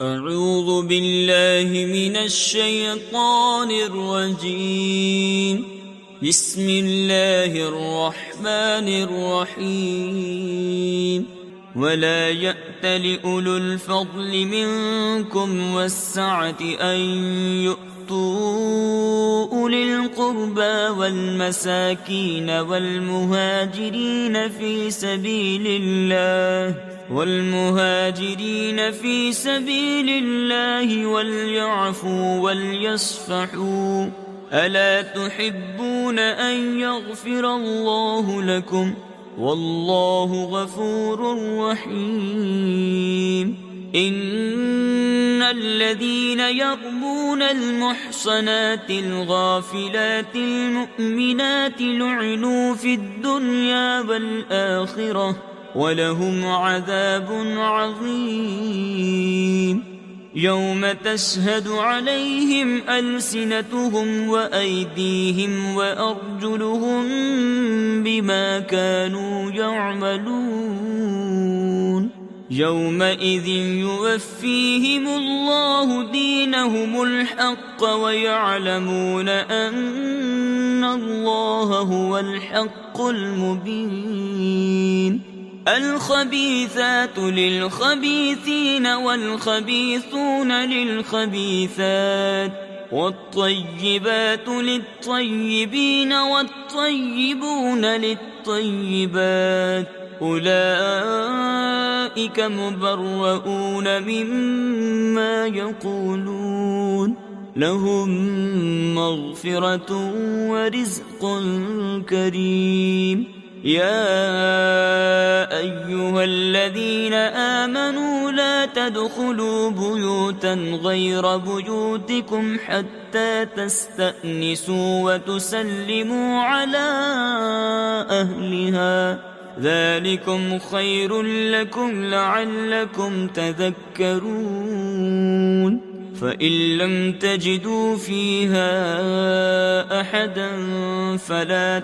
أعوذ بالله من الشيطان الرجيم. بسم الله الرحمن الرحيم. ولا يأتل أولو الفضل منكم والسعة أن يؤتوا أولي القربى والمساكين والمهاجرين في سبيل الله وليعفوا وليصفحوا. ألا تحبون أن يغفر الله لكم والله غفور رحيم. إن الذين يرمون المحصنات الغافلات المؤمنات لعنوا في الدنيا والآخرة ولهم عذاب عظيم. يوم تشهد عليهم ألسنتهم وأيديهم وأرجلهم بما كانوا يعملون. يومئذ يوفيهم الله دينهم الحق ويعلمون أن الله هو الحق المبين. الخبيثات للخبيثين والخبيثون للخبيثات والطيبات للطيبين والطيبون للطيبات. أولئك مبرؤون مما يقولون لهم مغفرة ورزق كريم. يا أيها الذين آمنوا لا تدخلوا بيوتا غير بيوتكم حتى تستأنسوا وتسلموا على أهلها ذلكم خير لكم لعلكم تذكرون. فإن لم تجدوا فيها أحدا فلا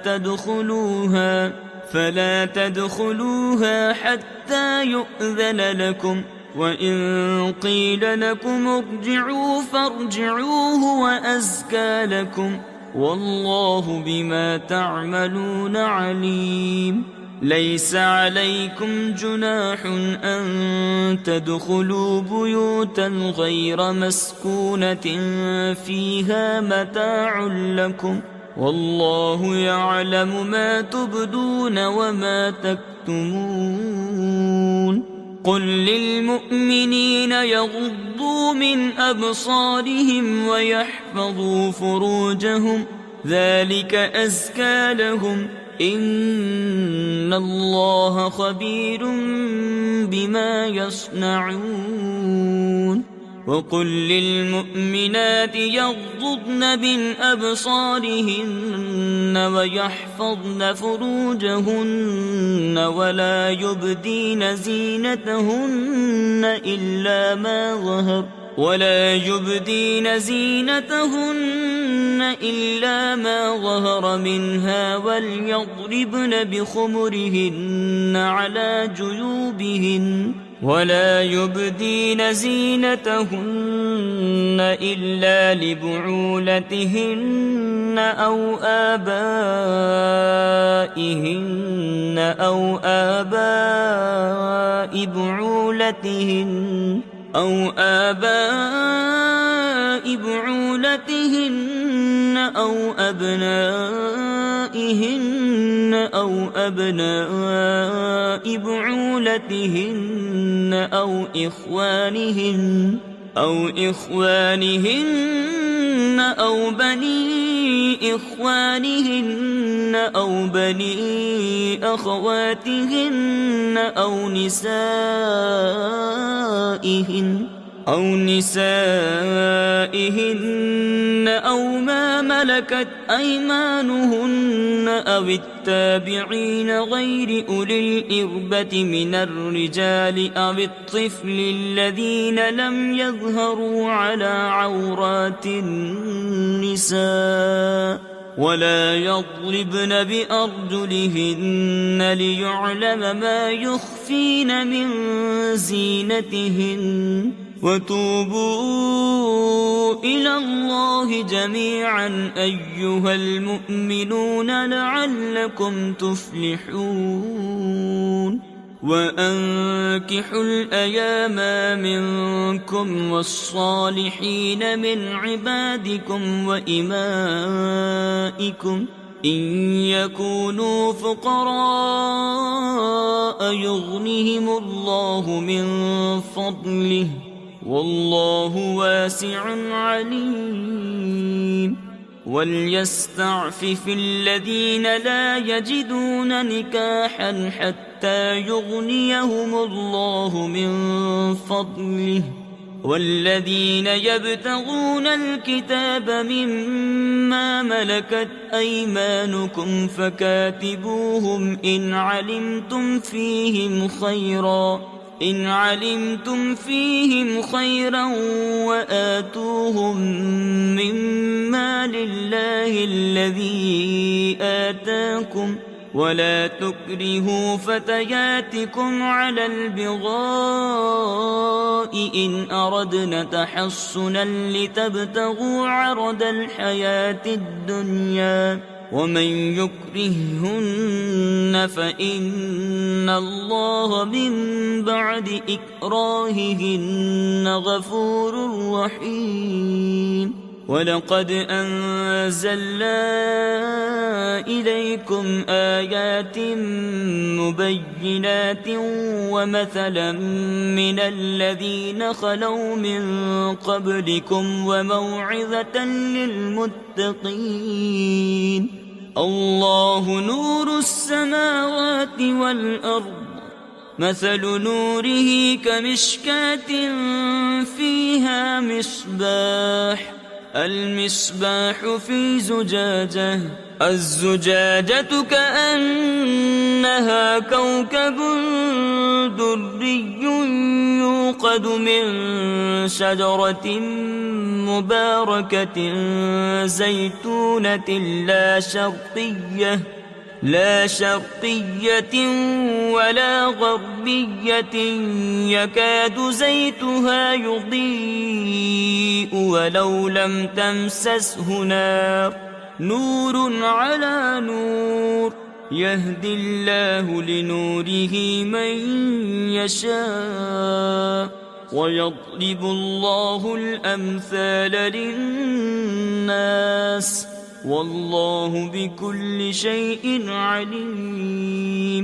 تدخلوها حتى يؤذن لكم، وإن قيل لكم ارجعوا فارجعوا هو أزكى لكم والله بما تعملون عليم. ليس عليكم جناح أن تدخلوا بيوتا غير مسكونة فيها متاع لكم والله يعلم ما تبدون وما تكتمون. قل للمؤمنين يغضوا من أبصارهم ويحفظوا فروجهم ذلك أزكى لهم إن الله خبير بما يصنعون. وقل للمؤمنات يغضضن من أبصارهن ويحفظن فروجهن ولا يبدين زينتهن إلا ما ظهر منها وليضربن بخمرهن على جيوبهن ولا يبدين زينتهن إلا لبعولتهن أو آباء بعولتهن أو أبنائهن أو أبناء بعولتهن أو إخوانهن أو بني إخوانهن أو بني أخواتهن أو نسائهن أو ما ملكت أيمانهن أو التابعين غير أولي الإربة من الرجال أو الطفل الذين لم يظهروا على عورات النساء ولا يضربن بأرجلهن ليعلم ما يخفين من زينتهن وتوبوا إلى الله جميعا أيها المؤمنون لعلكم تفلحون وأنكحوا الأيام منكم والصالحين من عبادكم وإمائكم إن يكونوا فقراء يغنهم الله من فضله والله واسع عليم وليستعفف الذين لا يجدون نكاحا حتى يغنيهم الله من فضله والذين يبتغون الكتاب مما ملكت أيمانكم فكاتبوهم إن علمتم فيهم خيرا وآتوهم مما لله الذي آتاكم ولا تكرهوا فتياتكم على البغاء إن أردنا تحصنا لتبتغوا عرض الحياة الدنيا ومن يكرههن فإن الله من بعد إكراههن غفور رحيم ولقد أنزلنا إليكم آيات مبينات ومثلا من الذين خلوا من قبلكم وموعظة للمتقين الله نور السماوات والأرض مثل نوره كمشكاة فيها مصباح المصباح في زجاجة الزجاجة كأنها كوكب دري يوقد من شجرة مباركة زيتونة لا شرقية ولا غربية يكاد زيتها يضيء ولو لم تمسسه نار نور على نور يهدي الله لنوره من يشاء ويضرب الله الأمثال للناس والله بكل شيء عليم